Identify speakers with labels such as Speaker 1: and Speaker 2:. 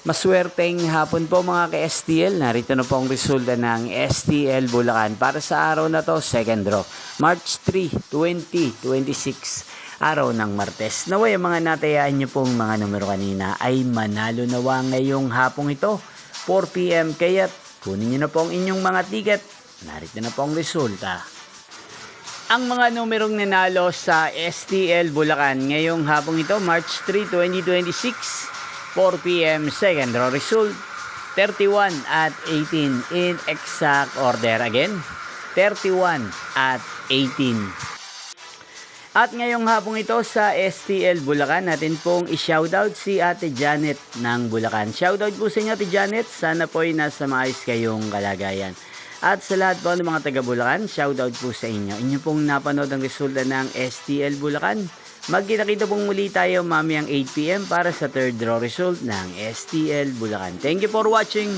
Speaker 1: Maswerteng hapon po mga ka-STL. Narito na po ang resulta ng STL Bulacan para sa araw na to, second draw. March 3, 2026, araw ng Martes. Naway ang mga natayaan nyo pong mga numero kanina ay manalo nawa ngayong hapong ito, 4 PM. Kaya't kunin nyo na po ang inyong mga ticket. Narito na po ang resulta. Ang mga numerong nanalo sa STL Bulacan ngayong hapong ito, March 3, 2026, 4 PM, second draw result, 31 at 18 in exact order. Again, 31 at 18. At ngayong hapong ito sa STL Bulacan, natin pong i-shoutout si Ate Janet ng Bulacan. Shoutout po sa inyo, Ate Janet. Sana po ay nasa maayos kayong kalagayan. At sa lahat po ng mga taga Bulacan, shoutout po sa inyo. Inyo pong napanood ang resulta ng STL Bulacan. Magkita-kita pong muli tayo mamayang 8 PM para sa third draw result ng STL Bulacan. Thank you for watching.